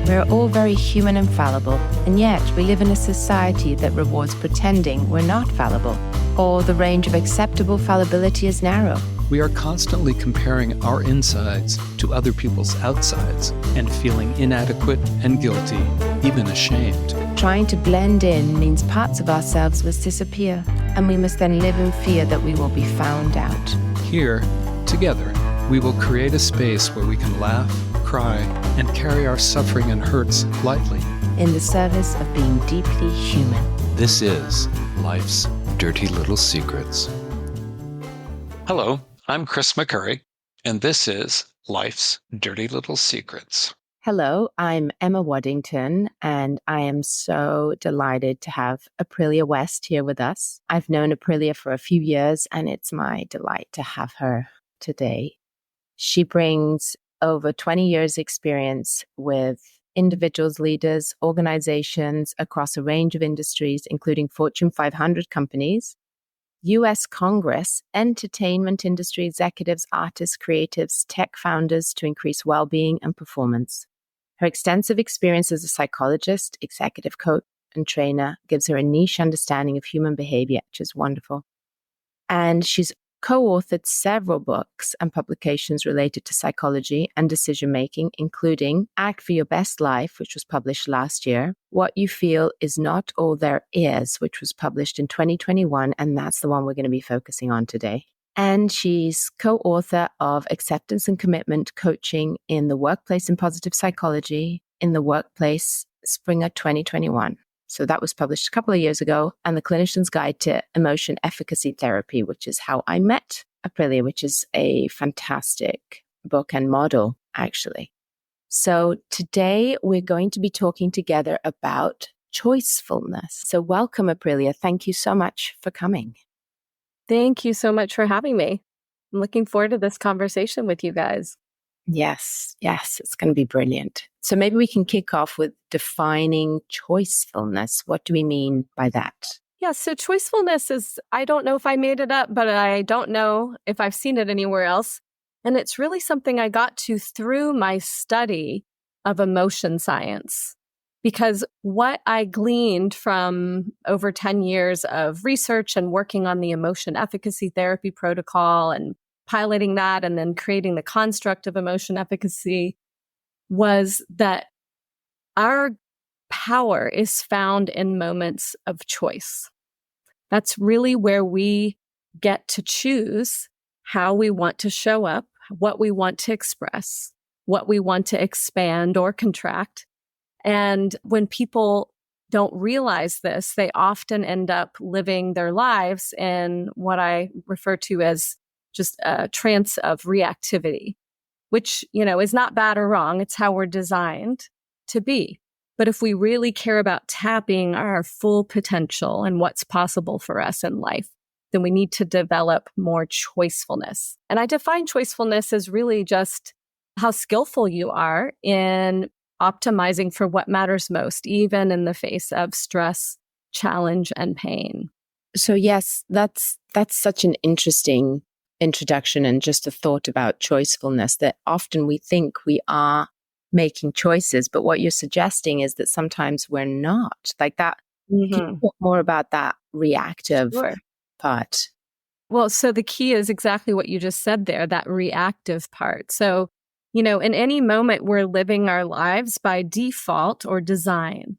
We're all very human and fallible, and yet we live in a society that rewards pretending we're not fallible, or the range of acceptable fallibility is narrow. We are constantly comparing our insides to other people's outsides and feeling inadequate and guilty, even ashamed. Trying to blend in means parts of ourselves must disappear, and we must then live in fear that we will be found out. Here, together, we will create a space where we can laugh, cry, and carry our suffering and hurts lightly. In the service of being deeply human. This is Life's Dirty Little Secrets. Hello, I'm Chris McCurry, and this is Life's Dirty Little Secrets. Hello, I'm Emma Waddington, and I am so delighted to have Aprilia West here with us. I've known Aprilia for a few years, and it's my delight to have her today. She brings over 20 years experience with individuals, leaders, organizations across a range of industries, including Fortune 500 companies, US Congress, entertainment industry executives, artists, creatives, tech founders to increase well-being and performance. Her extensive experience as a psychologist, executive coach, and trainer gives her a niche understanding of human behavior, which is wonderful. And she's co-authored several books and publications related to psychology and decision-making, including Act for Your Best Life, which was published last year, What You Feel Is Not All There Is, which was published in 2021, and that's the one we're going to be focusing on today. And she's co-author of Acceptance and Commitment Coaching in the Workplace and Positive Psychology in the Workplace, Spring of 2021. So that was published a couple of years ago, and The Clinician's Guide to Emotion Efficacy Therapy, which is how I met Aprilia, which is a fantastic book and model, actually. So today we're going to be talking together about choicefulness. So welcome, Aprilia. Thank you so much for coming. Thank you so much for having me. I'm looking forward to this conversation with you guys. Yes, it's going to be brilliant. So maybe we can kick off with defining choicefulness. What do we mean by that? Yeah, so choicefulness is, I don't know if I made it up, but I don't know if I've seen it anywhere else. And it's really something I got to through my study of emotion science. Because what I gleaned from over 10 years of research and working on the emotion efficacy therapy protocol and piloting that and then creating the construct of emotion efficacy was that our power is found in moments of choice. That's really where we get to choose how we want to show up, what we want to express, what we want to expand or contract. And when people don't realize this, they often end up living their lives in what I refer to as just a trance of reactivity, which, is not bad or wrong. It's how we're designed to be. But if we really care about tapping our full potential and what's possible for us in life, then we need to develop more choicefulness. And I define choicefulness as really just how skillful you are in optimizing for what matters most, even in the face of stress, challenge, and pain. So yes, that's such an interesting introduction and just a thought about choicefulness, that often we think we are making choices, but what you're suggesting is that sometimes we're not. Like that. Can you talk more about that reactive part? Well, so the key is exactly what you just said there, that reactive part. So, in any moment, we're living our lives by default or design.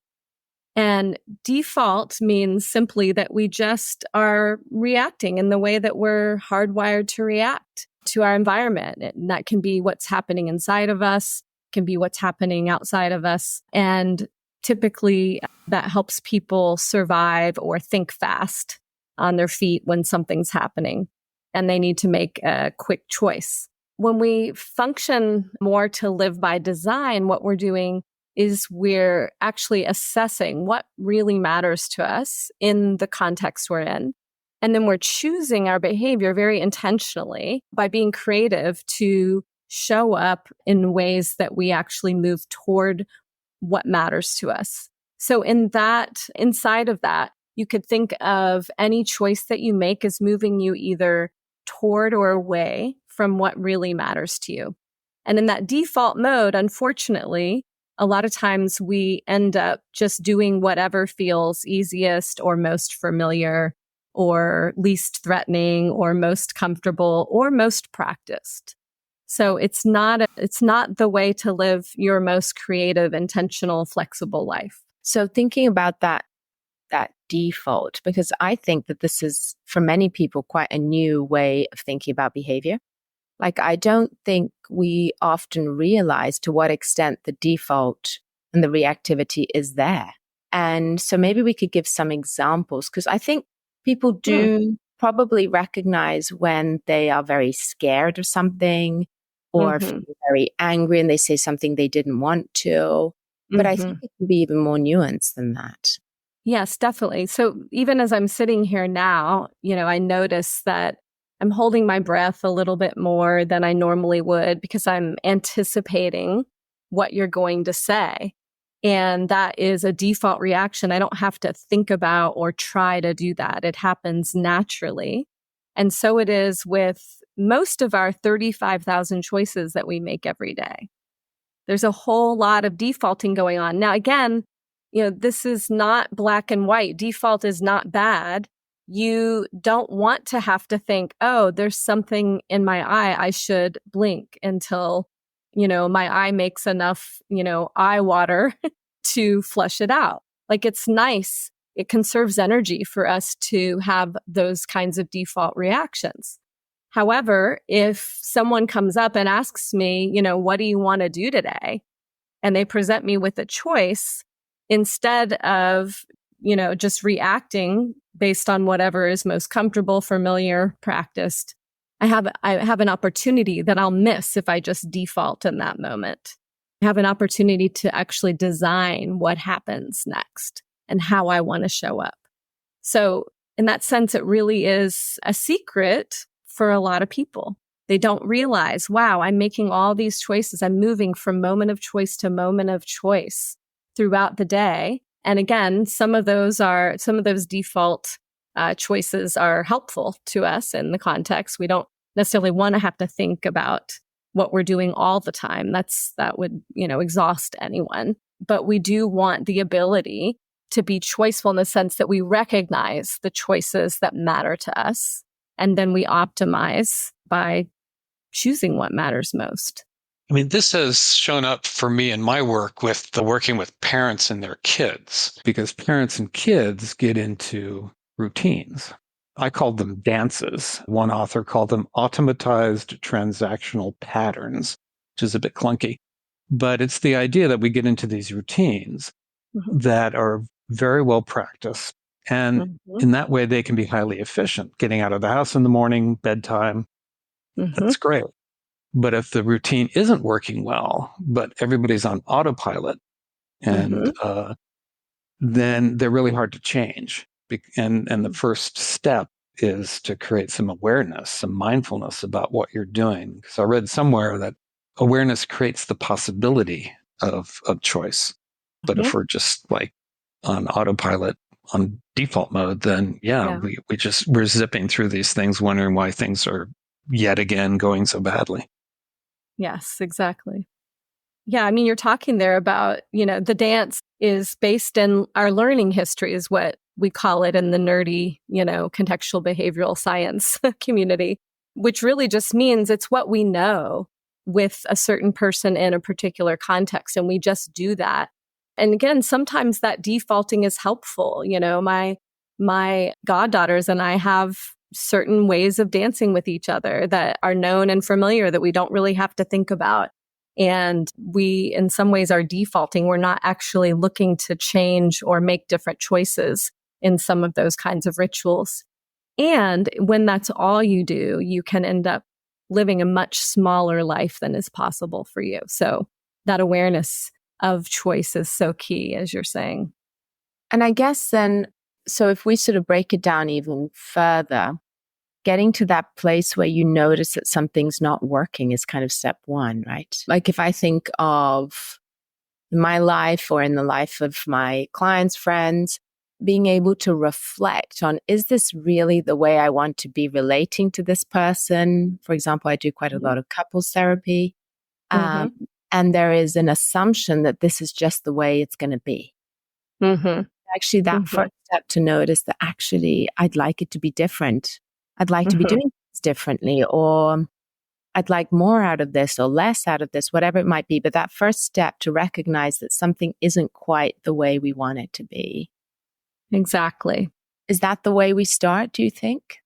And default means simply that we just are reacting in the way that we're hardwired to react to our environment. And that can be what's happening inside of us, can be what's happening outside of us. And typically that helps people survive or think fast on their feet when something's happening and they need to make a quick choice. When we function more to live by design, what we're doing is we're actually assessing what really matters to us in the context we're in. And then we're choosing our behavior very intentionally by being creative to show up in ways that we actually move toward what matters to us. So inside of that, you could think of any choice that you make as moving you either toward or away from what really matters to you. And in that default mode, unfortunately, a lot of times we end up just doing whatever feels easiest or most familiar or least threatening or most comfortable or most practiced. So it's not the way to live your most creative, intentional, flexible life. So thinking about that default, because I think that this is, for many people, quite a new way of thinking about behavior. Like, I don't think we often realize to what extent the default and the reactivity is there. And so maybe we could give some examples, because I think people do probably recognize when they are very scared of something or feel very angry and they say something they didn't want to. But I think it can be even more nuanced than that. Yes, definitely. So even as I'm sitting here now, I notice that I'm holding my breath a little bit more than I normally would because I'm anticipating what you're going to say. And that is a default reaction. I don't have to think about or try to do that. It happens naturally. And so it is with most of our 35,000 choices that we make every day. There's a whole lot of defaulting going on. Now, again, this is not black and white. Default is not bad. You don't want to have to think, oh, there's something in my eye. I should blink until, my eye makes enough, eye water to flush it out. Like, it's nice. It conserves energy for us to have those kinds of default reactions. However, if someone comes up and asks me, what do you want to do today? And they present me with a choice, instead of, just reacting based on whatever is most comfortable, familiar, practiced, I have an opportunity that I'll miss if I just default in that moment. I have an opportunity to actually design what happens next and how I want to show up. So in that sense, it really is a secret for a lot of people. They don't realize, wow, I'm making all these choices. I'm moving from moment of choice to moment of choice throughout the day. And again, some of those default choices are helpful to us in the context. We don't necessarily want to have to think about what we're doing all the time. That would, exhaust anyone. But we do want the ability to be choiceful in the sense that we recognize the choices that matter to us. And then we optimize by choosing what matters most. I mean, this has shown up for me in my work with working with parents and their kids, because parents and kids get into routines. I called them dances. One author called them automatized transactional patterns, which is a bit clunky. But it's the idea that we get into these routines that are very well practiced. And in that way, they can be highly efficient. Getting out of the house in the morning, bedtime, that's great. But if the routine isn't working well, but everybody's on autopilot, and then they're really hard to change. And the first step is to create some awareness, some mindfulness about what you're doing. So I read somewhere that awareness creates the possibility of choice. But if we're just like on autopilot, on default mode, then we're zipping through these things, wondering why things are yet again going so badly. Yes, exactly. Yeah, I mean, you're talking there about, the dance is based in our learning history, is what we call it in the nerdy, contextual behavioral science community, which really just means it's what we know with a certain person in a particular context. And we just do that. And again, sometimes that defaulting is helpful. My goddaughters and I have certain ways of dancing with each other that are known and familiar that we don't really have to think about. And we, in some ways, are defaulting. We're not actually looking to change or make different choices in some of those kinds of rituals. And when that's all you do, you can end up living a much smaller life than is possible for you. So that awareness of choice is so key, as you're saying. And I guess then, so if we sort of break it down even further, getting to that place where you notice that something's not working is kind of step one, right? Like if I think of my life or in the life of my clients, friends, being able to reflect on, is this really the way I want to be relating to this person? For example, I do quite a lot of couples therapy. And there is an assumption that this is just the way it's going to be. Mm-hmm. Actually, that first step to notice that actually I'd like it to be different. I'd like to be doing things differently, or I'd like more out of this or less out of this, whatever it might be. But that first step to recognize that something isn't quite the way we want it to be. Exactly. Is that the way we start, do you think?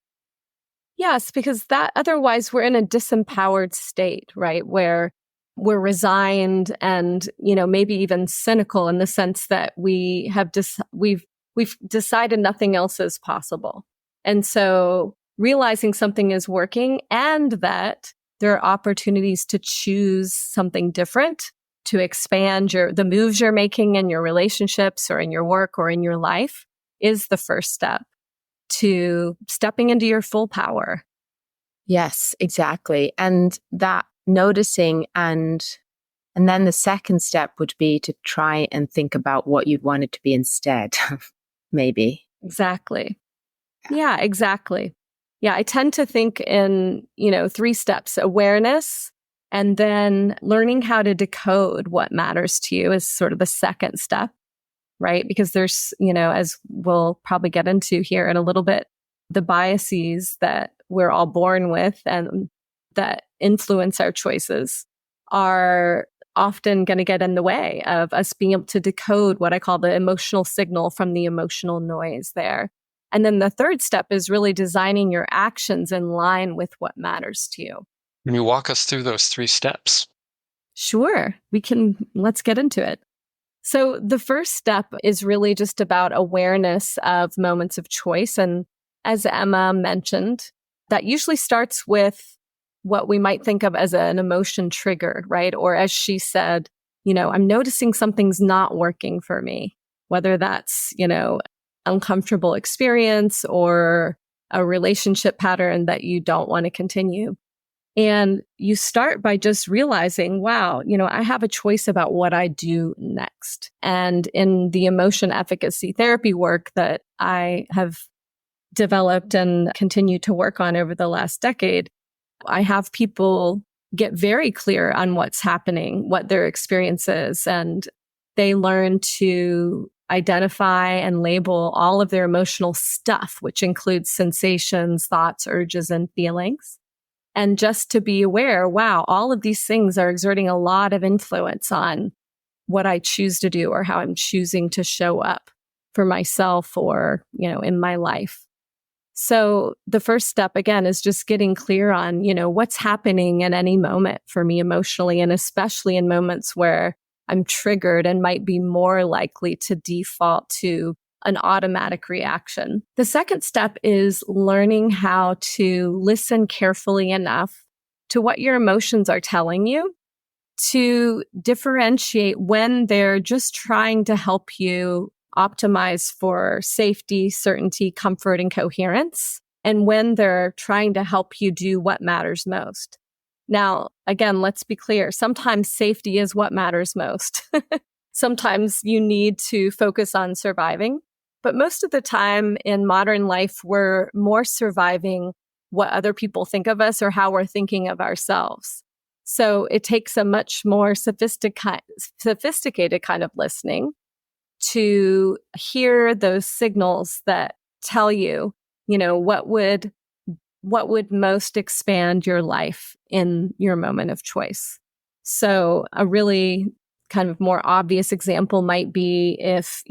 Yes, because that otherwise we're in a disempowered state, right? Where we're resigned and, maybe even cynical in the sense that we've decided nothing else is possible. And so realizing something is working and that there are opportunities to choose something different, to expand the moves you're making in your relationships or in your work or in your life is the first step to stepping into your full power. Yes, exactly. And that noticing and then the second step would be to try and think about what you'd want it to be instead, maybe. Exactly. Yeah, exactly. Yeah, I tend to think in, 3 steps: awareness, and then learning how to decode what matters to you is sort of the second step, right? Because there's, as we'll probably get into here in a little bit, the biases that we're all born with and that influence our choices are often going to get in the way of us being able to decode what I call the emotional signal from the emotional noise there. And then the third step is really designing your actions in line with what matters to you. Can you walk us through those 3 steps? Sure, let's get into it. So the first step is really just about awareness of moments of choice. And as Emma mentioned, that usually starts with what we might think of as an emotion trigger, right? Or as she said, I'm noticing something's not working for me, whether that's, uncomfortable experience or a relationship pattern that you don't want to continue. And you start by just realizing, wow, I have a choice about what I do next. And in the emotion efficacy therapy work that I have developed and continue to work on over the last decade, I have people get very clear on what's happening, what their experience is, and they learn to identify and label all of their emotional stuff, which includes sensations, thoughts, urges, and feelings. And just to be aware, wow, all of these things are exerting a lot of influence on what I choose to do or how I'm choosing to show up for myself or, in my life. So the first step, again, is just getting clear on, what's happening at any moment for me emotionally, and especially in moments where I'm triggered and might be more likely to default to an automatic reaction. The second step is learning how to listen carefully enough to what your emotions are telling you to differentiate when they're just trying to help you optimize for safety, certainty, comfort, and coherence, and when they're trying to help you do what matters most. Now, again, let's be clear. Sometimes safety is what matters most. Sometimes you need to focus on surviving. But most of the time in modern life, we're more surviving what other people think of us or how we're thinking of ourselves. So it takes a much more sophisticated kind of listening to hear those signals that tell you, what would most expand your life in your moment of choice. So a really kind of more obvious example might be if,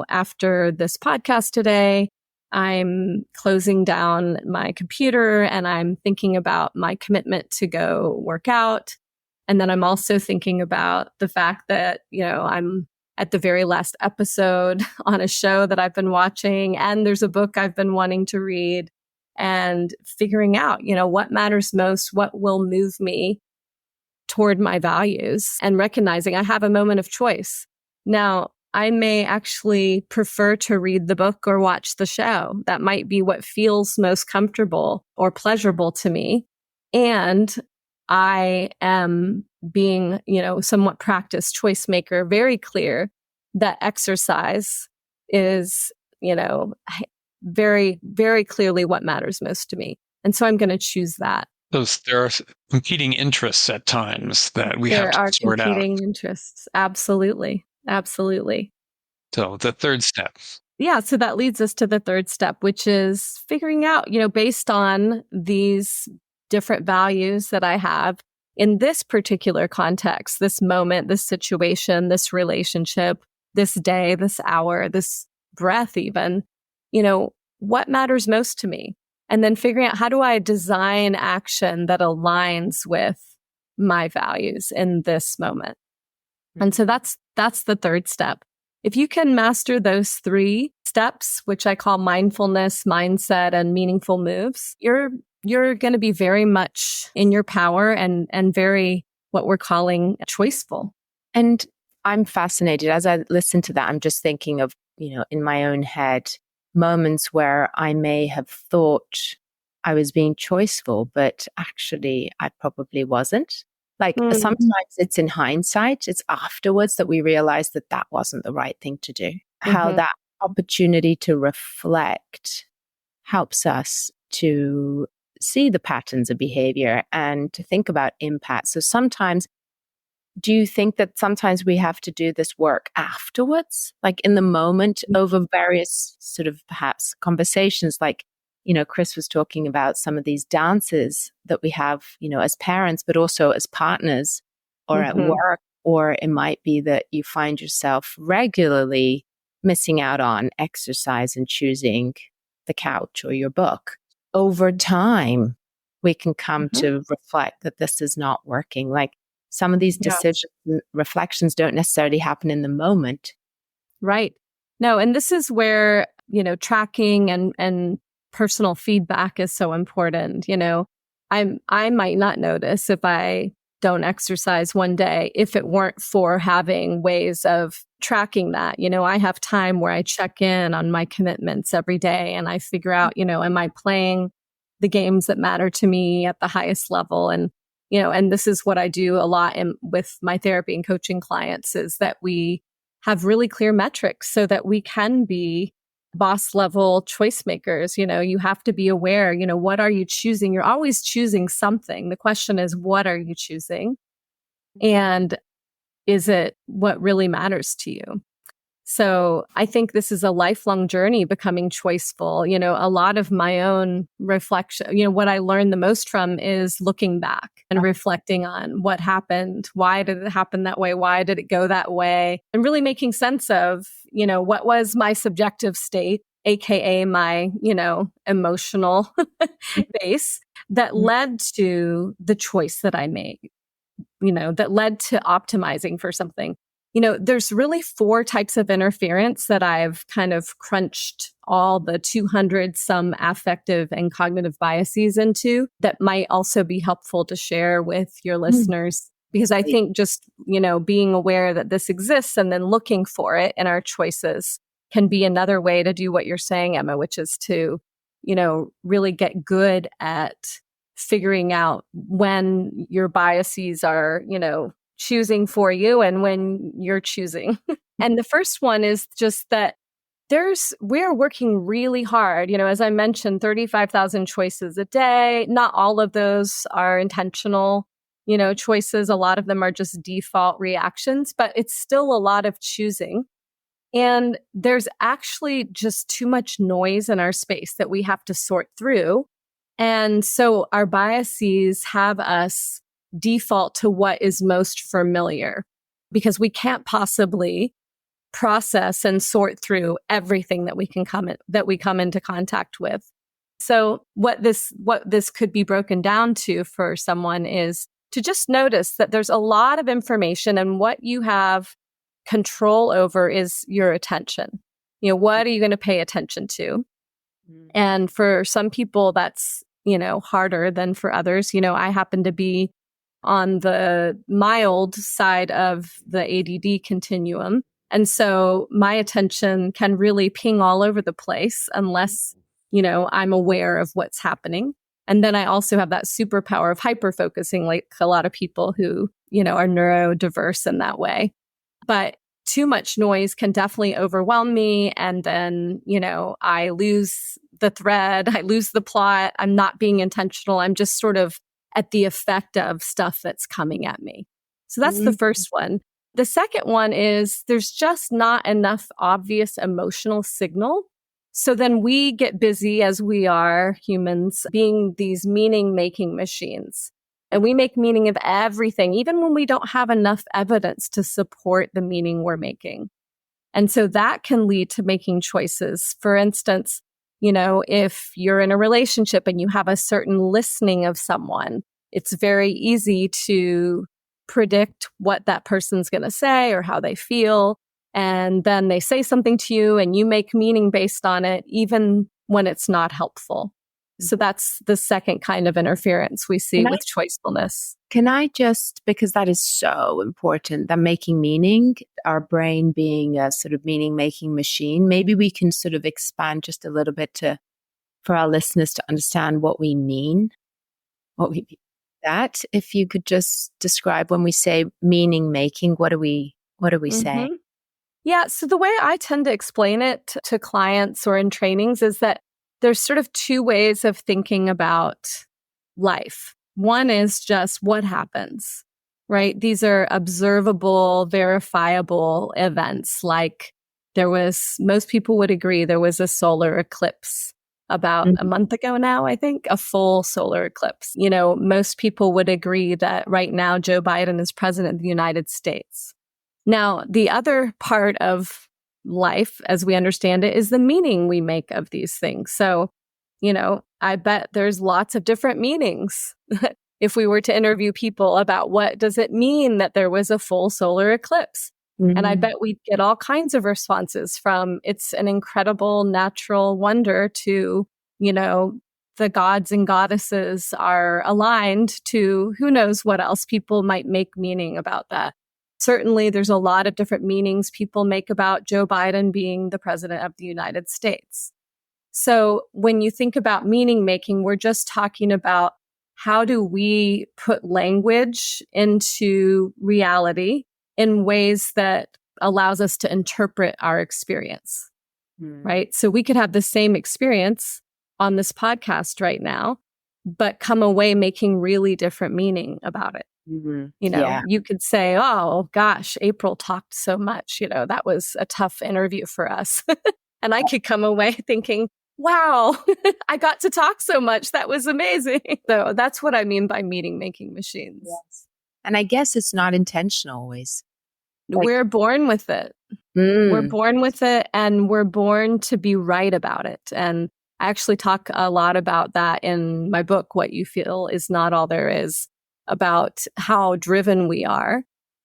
after this podcast today, I'm closing down my computer and I'm thinking about my commitment to go work out. And then I'm also thinking about the fact that, I'm at the very last episode on a show that I've been watching, and there's a book I've been wanting to read, and figuring out, what matters most, what will move me toward my values, and recognizing I have a moment of choice. Now, I may actually prefer to read the book or watch the show. That might be what feels most comfortable or pleasurable to me. And I am being, somewhat practiced choice maker, very clear that exercise is, very, very clearly what matters most to me. And so I'm going to choose that. There are competing interests at times that we have There to are sort out. competing interests. Absolutely. Absolutely. So the third step. Yeah. So that leads us to the third step, which is figuring out, based on these different values that I have in this particular context, this moment, this situation, this relationship, this day, this hour, this breath, even, what matters most to me? And then figuring out, how do I design action that aligns with my values in this moment? And so that's the third step. If you can master those 3 steps, which I call mindfulness, mindset, and meaningful moves, you're going to be very much in your power and very what we're calling choiceful. And I'm fascinated. As I listen to that, I'm just thinking of, in my own head, moments where I may have thought I was being choiceful, but actually I probably wasn't. Like sometimes it's in hindsight, it's afterwards that we realize that that wasn't the right thing to do. How that opportunity to reflect helps us to see the patterns of behavior and to think about impact. So sometimes, do you think that sometimes we have to do this work afterwards, like in the moment, over various sort of perhaps conversations? Like, Chris was talking about some of these dances that we have, as parents, but also as partners or at work. Or it might be that you find yourself regularly missing out on exercise and choosing the couch or your book. Over time, we can come to reflect that this is not working. Like, some of these decisions, reflections don't necessarily happen in the moment. Right. No, and this is where, tracking and personal feedback is so important. I might not notice if I don't exercise one day if it weren't for having ways of tracking that. I have time where I check in on my commitments every day and I figure out, am I playing the games that matter to me at the highest level? And this is what I do a lot with my therapy and coaching clients, is that we have really clear metrics so that we can be boss level choice makers. You have to be aware, what are you choosing? You're always choosing something. The question is, what are you choosing? And is it what really matters to you? So I think this is a lifelong journey, becoming choiceful. A lot of my own reflection, what I learned the most from is looking back and reflecting on what happened. Why did it happen that way? Why did it go that way? And really making sense of, what was my subjective state, AKA my, emotional base that led to the choice that I made, that led to optimizing for something. There's really 4 types of interference that I've kind of crunched all the 200 some affective and cognitive biases into that might also be helpful to share with your listeners. Because I think just, being aware that this exists and then looking for it in our choices can be another way to do what you're saying, Emma, which is to, really get good at figuring out when your biases are, choosing for you and when you're choosing. And the first one is just that we're working really hard. As I mentioned, 35,000 choices a day. Not all of those are intentional, choices. A lot of them are just default reactions, but it's still a lot of choosing. And there's actually just too much noise in our space that we have to sort through. And so our biases have us default to what is most familiar, because we can't possibly process and sort through everything that we come into contact with. So what this could be broken down to for someone is to just notice that there's a lot of information, and what you have control over is your attention. What are you going to pay attention to? And for some people that's, harder than for others. I happen to be on the mild side of the ADD continuum. And so my attention can really ping all over the place unless, I'm aware of what's happening. And then I also have that superpower of hyper-focusing, like a lot of people who, are neurodiverse in that way. But too much noise can definitely overwhelm me. And then, I lose the thread, I lose the plot. I'm not being intentional. I'm just sort of at the effect of stuff that's coming at me. So that's the first one. The second one is there's just not enough obvious emotional signal. So then we get busy, as we are humans, being these meaning-making machines. And we make meaning of everything, even when we don't have enough evidence to support the meaning we're making. And so that can lead to making choices. For instance, if you're in a relationship and you have a certain listening of someone, it's very easy to predict what that person's going to say or how they feel. And then they say something to you and you make meaning based on it, even when it's not helpful. So that's the second kind of interference we see with choicefulness. Can I just, because that is so important, that making meaning, our brain being a sort of meaning-making machine, maybe we can sort of expand just a little bit for our listeners to understand what we mean. That, if you could just describe when we say meaning-making, what are we saying? Yeah, so the way I tend to explain it to clients or in trainings is that there's sort of two ways of thinking about life. One is just what happens, right? These are observable, verifiable events. Like most people would agree there was a solar eclipse about a month ago now, I think, a full solar eclipse. Most people would agree that right now Joe Biden is president of the United States. Now, the other part of life, as we understand it, is the meaning we make of these things. So, I bet there's lots of different meanings. If we were to interview people about what does it mean that there was a full solar eclipse? And I bet we'd get all kinds of responses from it's an incredible natural wonder to, the gods and goddesses are aligned to who knows what else people might make meaning about that. Certainly, there's a lot of different meanings people make about Joe Biden being the president of the United States. So when you think about meaning making, we're just talking about how do we put language into reality in ways that allows us to interpret our experience, right? So we could have the same experience on this podcast right now, but come away making really different meaning about it. You could say, oh gosh, April talked so much, that was a tough interview for us. And I could come away thinking, wow, I got to talk so much. That was amazing. So that's what I mean by meaning making machines. Yes. And I guess it's not intentional always. We're born with it. We're born with it, and we're born to be right about it. And I actually talk a lot about that in my book, What You Feel Is Not All There Is, about how driven we are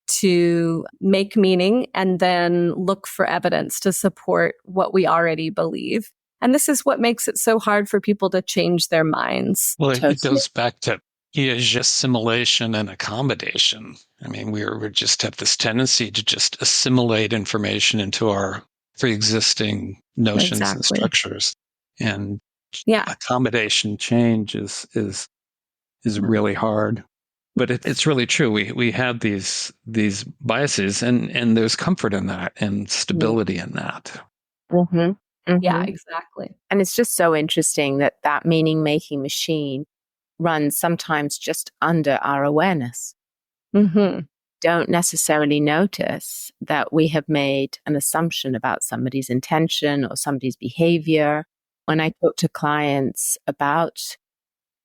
to make meaning and then look for evidence to support what we already believe. And this is what makes it so hard for people to change their minds. Well, it goes back to assimilation and accommodation. I mean, we just have this tendency to just assimilate information into our pre-existing notions and structures. And accommodation change is really hard. But it's really true. We have these biases, and there's comfort in that and stability in that. Yeah, exactly. And it's just so interesting that meaning-making machine runs sometimes just under our awareness. Don't necessarily notice that we have made an assumption about somebody's intention or somebody's behavior. When I talk to clients about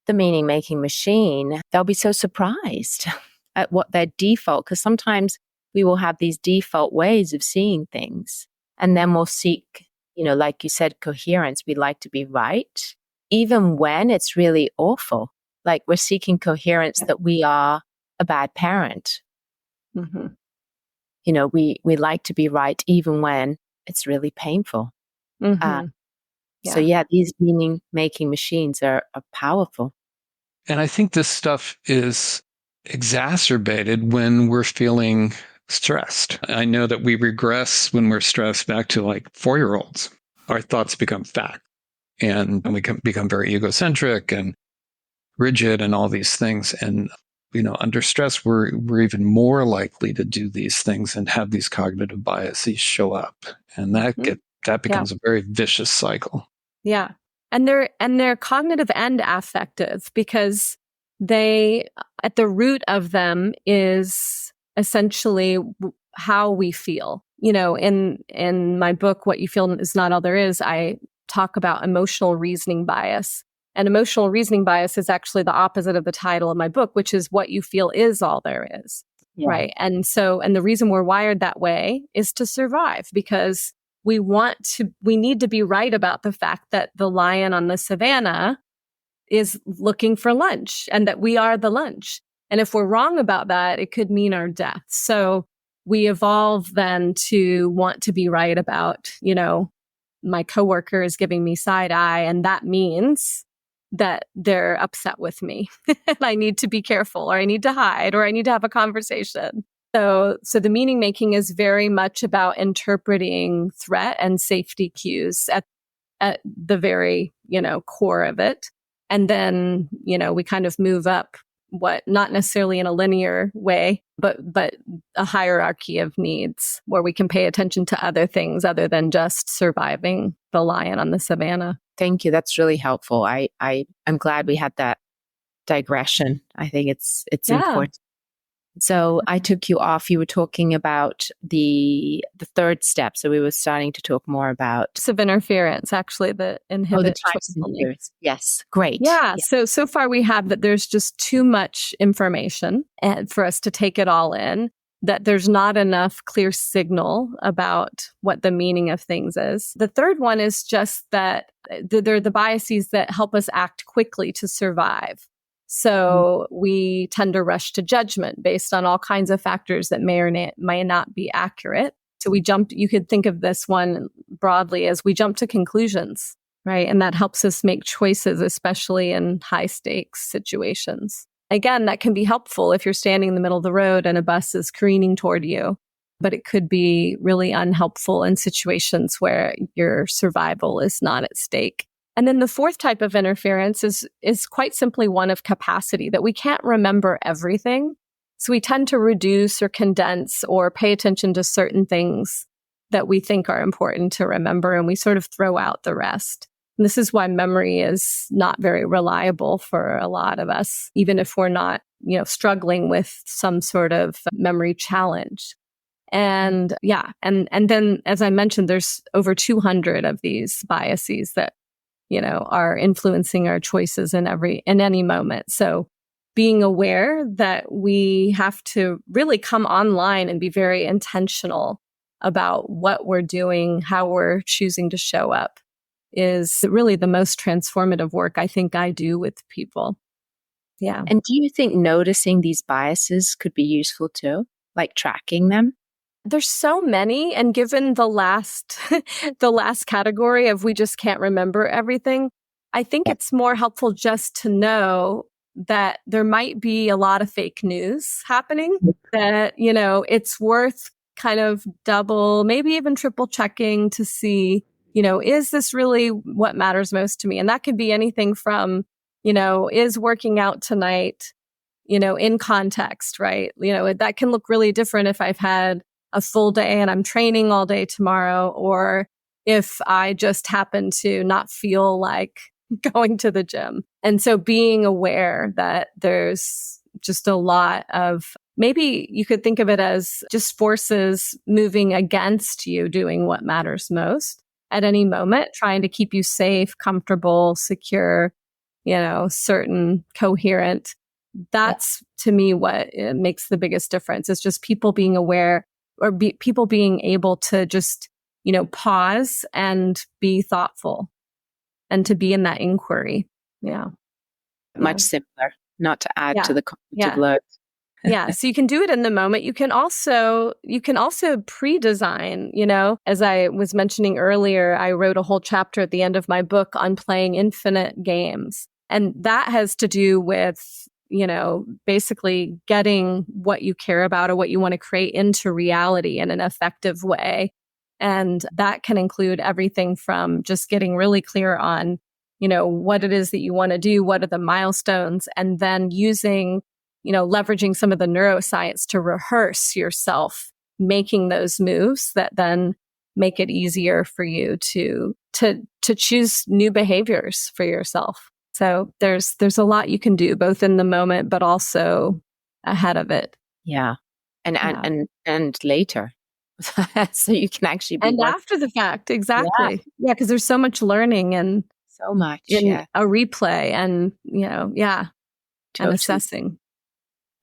the meaning-making machine, they'll be so surprised at what their default, because sometimes we will have these default ways of seeing things, and then we'll seek, like you said, coherence. We like to be right, even when it's really awful. Like we're seeking coherence that we are a bad parent. We like to be right, even when it's really painful. So these meaning-making machines are powerful. And I think this stuff is exacerbated when we're feeling stressed. I know that we regress when we're stressed back to like 4-year-olds. Our thoughts become fact, and we can become very egocentric and rigid and all these things. And, under stress, we're even more likely to do these things and have these cognitive biases show up. And that becomes a very vicious cycle. Yeah. And they're cognitive and affective, because they, at the root of them is essentially how we feel. In my book, What You Feel Is Not All There Is, I talk about emotional reasoning bias. And emotional reasoning bias is actually the opposite of the title of my book, which is what you feel is all there is. Yeah. Right. And the reason we're wired that way is to survive, because we need to be right about the fact that the lion on the savannah is looking for lunch and that we are the lunch. And if we're wrong about that, it could mean our death. So we evolve then to want to be right about, my coworker is giving me side eye, and that means that they're upset with me. And I need to be careful, or I need to hide, or I need to have a conversation. So the meaning making is very much about interpreting threat and safety cues at the very, core of it. And then, we kind of move up not necessarily in a linear way, but a hierarchy of needs where we can pay attention to other things other than just surviving the lion on the savannah. Thank you. That's really helpful. I'm glad we had that digression. I think it's important. So I took you off. You were talking about the third step. So we were starting to talk more about types of interference, actually, that inhibit choicefulness. Yes, great. Yeah. So far we have that there's just too much information and for us to take it all in, that there's not enough clear signal about what the meaning of things is. The third one is just that they're the biases that help us act quickly to survive. So we tend to rush to judgment based on all kinds of factors that may or may not be accurate. So you could think of this one broadly as we jump to conclusions, right? And that helps us make choices, especially in high stakes situations. Again, that can be helpful if you're standing in the middle of the road and a bus is careening toward you, but it could be really unhelpful in situations where your survival is not at stake. And then the fourth type of interference is quite simply one of capacity, that we can't remember everything. So we tend to reduce or condense or pay attention to certain things that we think are important to remember, and we sort of throw out the rest. And this is why memory is not very reliable for a lot of us, even if we're not, struggling with some sort of memory challenge. And and then, as I mentioned, there's over 200 of these biases that are influencing our choices in any moment. So being aware that we have to really come online and be very intentional about what we're doing, how we're choosing to show up, is really the most transformative work I think I do with people. Yeah. And do you think noticing these biases could be useful too, like tracking them? There's so many, and given the last category of we just can't remember everything, I think it's more helpful just to know that there might be a lot of fake news happening, that, it's worth kind of double, maybe even triple checking to see, is this really what matters most to me? And that could be anything from, is working out tonight, in context, right? That can look really different if I've had a full day and I'm training all day tomorrow, or if I just happen to not feel like going to the gym. And so being aware that there's just a lot of, maybe you could think of it as just forces moving against you doing what matters most at any moment, trying to keep you safe, comfortable, secure, certain, coherent. That's to me what makes the biggest difference. It's just people being aware, or people being able to just, pause and be thoughtful and to be in that inquiry. Yeah. Much simpler, not to add to the cognitive load. Yeah. So you can do it in the moment. You can also pre-design, as I was mentioning earlier, I wrote a whole chapter at the end of my book on playing infinite games. And that has to do with, basically getting what you care about or what you want to create into reality in an effective way. And that can include everything from just getting really clear on, what it is that you want to do, what are the milestones, and then using, leveraging some of the neuroscience to rehearse yourself making those moves that then make it easier for you to choose new behaviors for yourself. So there's a lot you can do both in the moment, but also ahead of it. Yeah. Yeah. And later. So you can actually be And after the fact, Yeah, exactly. Yeah, because there's so much learning and so much. in Yeah, a replay and, and totally. assessing.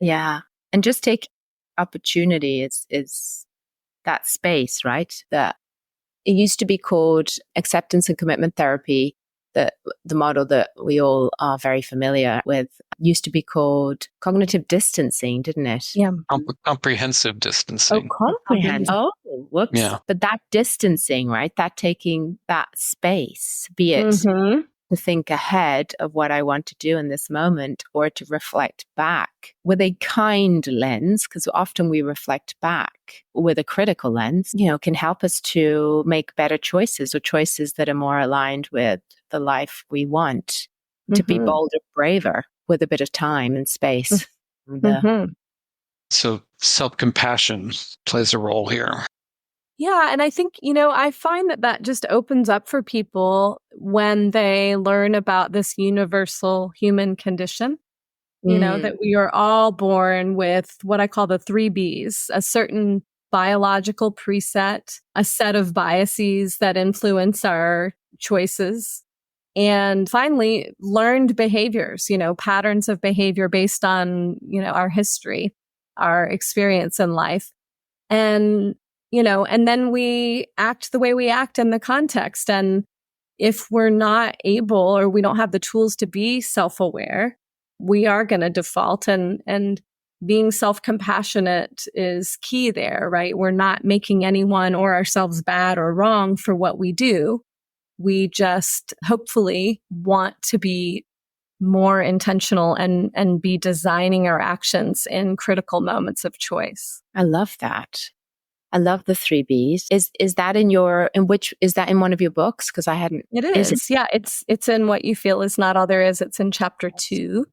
Yeah. And just take opportunity is that space, right? That it used to be called acceptance and commitment therapy. The model that we all are very familiar with used to be called cognitive distancing, didn't it? Yeah. Comprehensive distancing. Comprehend. Oh, whoops. Yeah. But that distancing, right? That taking that space, be it Mhm. to think ahead of what I want to do in this moment or to reflect back with a kind lens, because often we reflect back with a critical lens, can help us to make better choices or choices that are more aligned with the life we want, to be bolder, braver with a bit of time and space. So self-compassion plays a role here. Yeah. And I think, I find that just opens up for people when they learn about this universal human condition, that we are all born with what I call the 3 Bs, a certain biological preset, a set of biases that influence our choices, and finally, learned behaviors, patterns of behavior based on, our history, our experience in life. And and then we act the way we act in the context. And if we're not able or we don't have the tools to be self-aware, we are going to default. And being self-compassionate is key there, right? We're not making anyone or ourselves bad or wrong for what we do. We just hopefully want to be more intentional and be designing our actions in critical moments of choice. I love that. I love the 3 Bs. Is that is that in one of your books? Because I hadn't. It is. Yeah. It's in What You Feel Is Not All There Is. It's in chapter 2.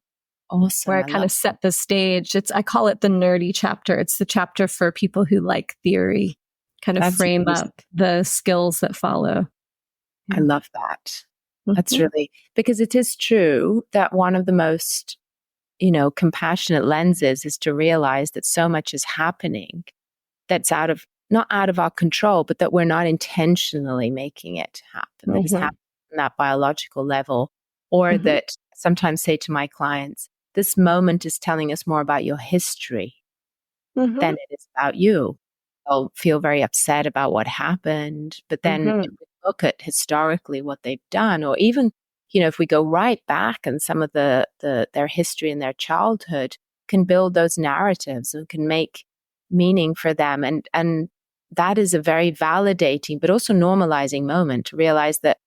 Awesome. Where I kind of set the stage. I call it the nerdy chapter. It's the chapter for people who like theory, kind of frame up the skills that follow. Yeah. I love that. That's really, because it is true that one of the most, compassionate lenses is to realize that so much is happening that's not out of our control, but that we're not intentionally making it happen, that it's happening on that biological level, or that I sometimes say to my clients, this moment is telling us more about your history than it is about you. They'll feel very upset about what happened, but then if we look at historically what they've done, or even, if we go right back and some of their history and their childhood can build those narratives and can make meaning for them. And that is a very validating, but also normalizing moment to realize that,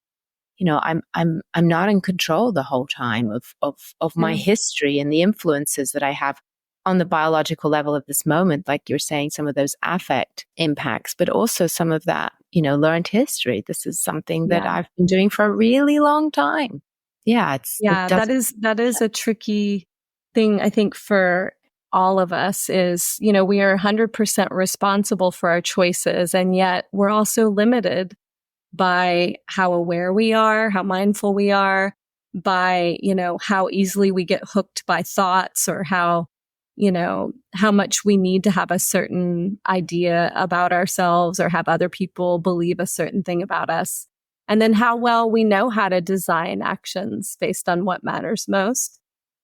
I'm not in control the whole time of my history and the influences that I have on the biological level of this moment, like you're saying, some of those affect impacts, but also some of that, learned history. This is something that I've been doing for a really long time. Yeah. That is a tricky thing, I think, for all of us is, we are 100% responsible for our choices. And yet we're also limited by how aware we are, how mindful we are, by, how easily we get hooked by thoughts, or how much we need to have a certain idea about ourselves or have other people believe a certain thing about us. And then how well we know how to design actions based on what matters most.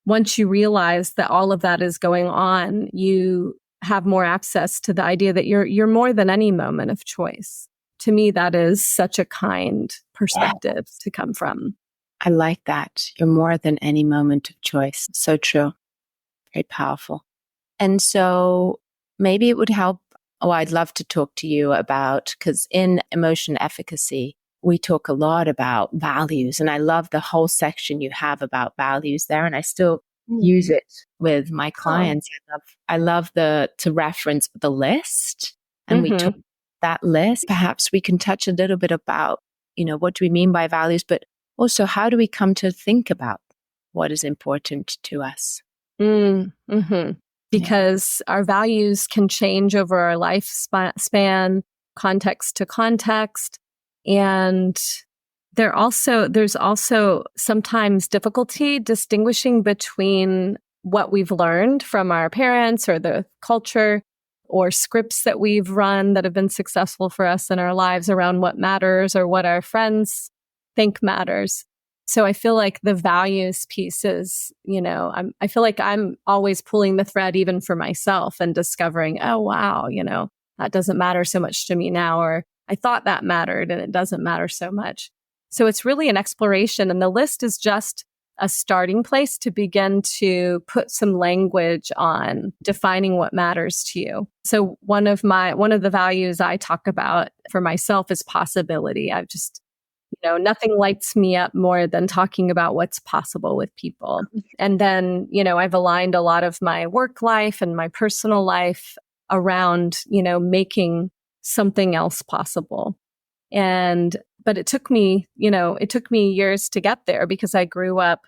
Once you realize that all of that is going on, you have more access to the idea that you're more than any moment of choice. To me, that is such a kind perspective to come from. I like that. You're more than any moment of choice. So true. Very powerful. And so maybe it would help. Oh, I'd love to talk to you about, because in emotion efficacy, we talk a lot about values. And I love the whole section you have about values there. And I still use it with my clients. I love to reference the list. And we talk that list. Perhaps we can touch a little bit about, what do we mean by values, but also how do we come to think about what is important to us? Because our values can change over our lifespan, context to context. And there's also sometimes difficulty distinguishing between what we've learned from our parents or the culture or scripts that we've run that have been successful for us in our lives around what matters or what our friends think matters. So I feel like the values piece is, I feel like I'm always pulling the thread even for myself and discovering, oh, wow, that doesn't matter so much to me now, or I thought that mattered and it doesn't matter so much. So it's really an exploration, and the list is just a starting place to begin to put some language on defining what matters to you. So one of the values I talk about for myself is possibility. I've just, nothing lights me up more than talking about what's possible with people. And then, I've aligned a lot of my work life and my personal life around, making something else possible. But it took me years to get there because I grew up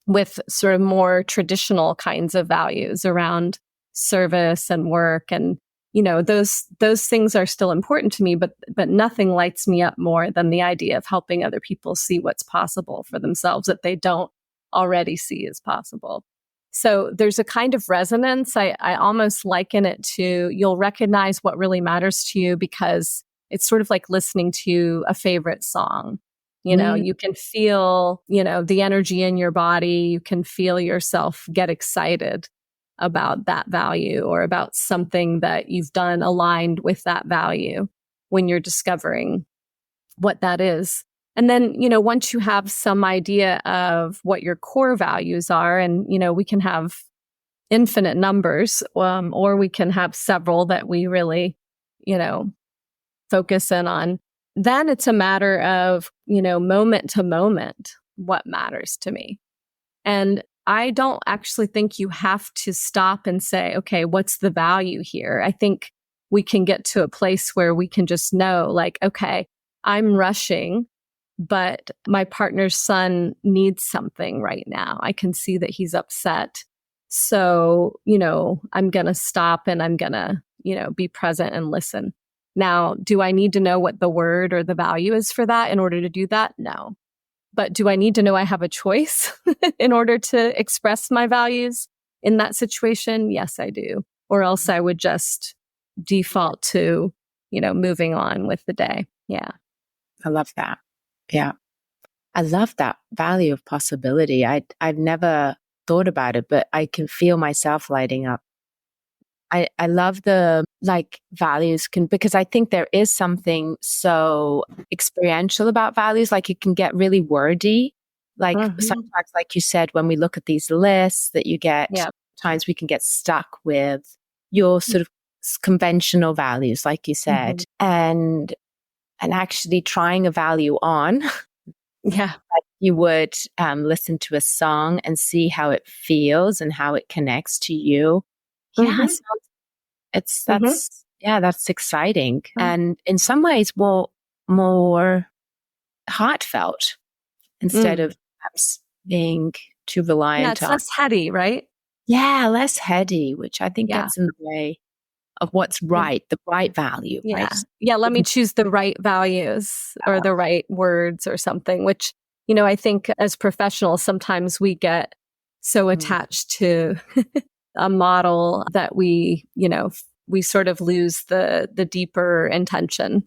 with sort of more traditional kinds of values around service and work. And, those things are still important to me, but nothing lights me up more than the idea of helping other people see what's possible for themselves that they don't already see as possible. So there's a kind of resonance. I almost liken it to, you'll recognize what really matters to you because it's sort of like listening to a favorite song. You can feel, the energy in your body. You can feel yourself get excited about that value or about something that you've done aligned with that value when you're discovering what that is. And then, once you have some idea of what your core values are, and, we can have infinite numbers, or we can have several that we really, focus in on. Then it's a matter of, moment to moment, what matters to me. And I don't actually think you have to stop and say, okay, what's the value here? I think we can get to a place where we can just know, like, okay, I'm rushing, but my partner's son needs something right now. I can see that he's upset. So, I'm going to stop and I'm going to, be present and listen. Now, do I need to know what the word or the value is for that in order to do that? No. But do I need to know I have a choice in order to express my values in that situation? Yes, I do. Or else I would just default to, moving on with the day. Yeah. I love that. Yeah. I love that value of possibility. I've never thought about it, but I can feel myself lighting up. I love the values because I think there is something so experiential about values. Like it can get really wordy. Sometimes, like you said, when we look at these lists that you get, sometimes we can get stuck with your sort of conventional values, like you said, and actually trying a value on. Yeah. You would listen to a song and see how it feels and how it connects to you. Yeah. So that's exciting. And in some ways more heartfelt instead of perhaps being too reliant it's less heady, right? Yeah, less heady, which I think gets in the way of what's right, the right value, right? Yeah, let me choose the right values or the right words or something, which, I think as professionals, sometimes we get so attached to a model that we sort of lose the deeper intention,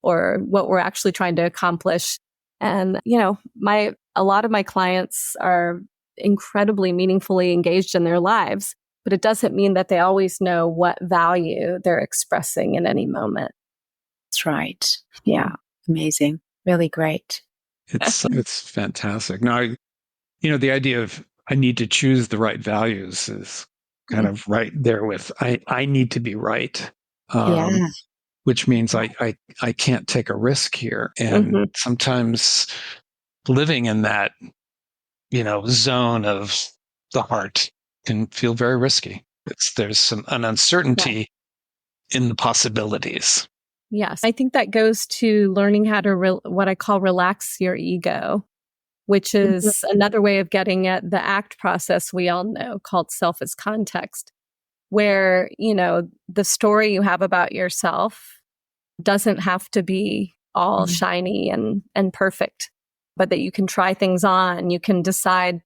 or what we're actually trying to accomplish. And, a lot of my clients are incredibly meaningfully engaged in their lives, but it doesn't mean that they always know what value they're expressing in any moment. That's right. Yeah. Amazing. Really great. It's fantastic. Now, the idea of I need to choose the right values is kind of right there with I need to be right. Which means I can't take a risk here. And sometimes living in that, zone of the heart can feel very risky. There's an uncertainty in the possibilities. Yes. I think that goes to learning how to what I call relax your ego, which is another way of getting at the ACT process we all know called self as context, where, the story you have about yourself doesn't have to be all shiny and perfect, but that you can try things on. You can decide,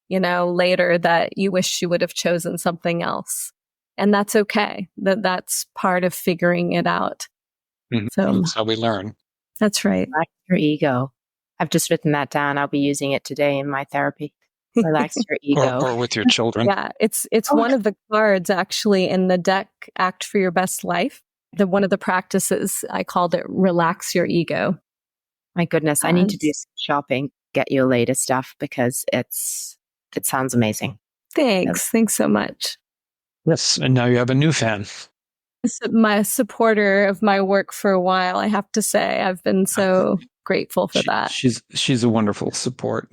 later that you wish you would have chosen something else. And that's okay. That's part of figuring it out. Mm-hmm. So that's how we learn. That's right. Relax your ego. I've just written that down. I'll be using it today in my therapy. Relax your ego. Or with your children. Yeah, it's one of the cards actually in the deck, Act for Your Best Life. One of the practices, I called it Relax Your Ego. My goodness, I need to do some shopping, get your latest stuff because it sounds amazing. Thanks. Thanks so much. Yes, and now you have a new fan. My supporter of my work for a while, I have to say. I've been so grateful for that. She's a wonderful support.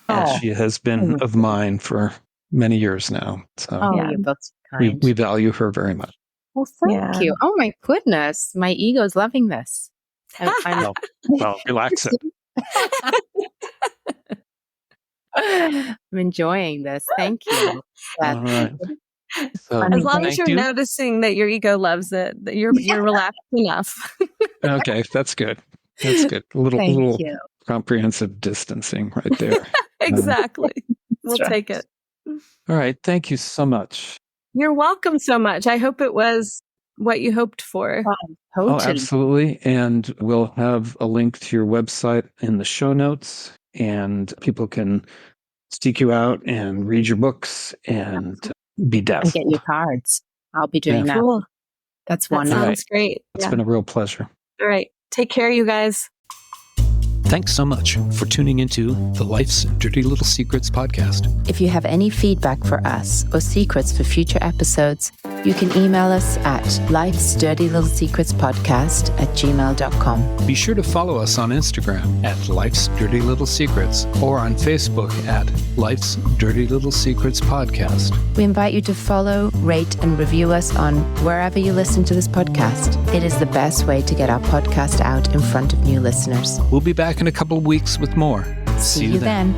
As she has been of mine for many years now. So you're both so kind. we value her very much. Well, thank you. Oh my goodness, my ego's loving this. Well, relax it. I'm enjoying this. Thank you. All right. So, as long as you're noticing that your ego loves it, that you're relaxed enough. Okay, that's good. That's good. A little comprehensive distancing right there. Exactly. We'll take it. All right. Thank you so much. You're welcome so much. I hope it was what you hoped for. Oh, absolutely. And we'll have a link to your website in the show notes, and people can seek you out and read your books and be dazzled. And get your cards. I'll be doing that. Cool. That's wonderful. Sounds great. It's been a real pleasure. All right. Take care, you guys. Thanks so much for tuning into the Life's Dirty Little Secrets podcast. If you have any feedback for us or secrets for future episodes, you can email us at lifesdirtylittlesecretspodcast@gmail.com. Be sure to follow us on Instagram at Life's Dirty Little Secrets or on Facebook at Life's Dirty Little Secrets Podcast. We invite you to follow, rate, and review us on wherever you listen to this podcast. It is the best way to get our podcast out in front of new listeners. We'll be back in a couple of weeks with more. See you then.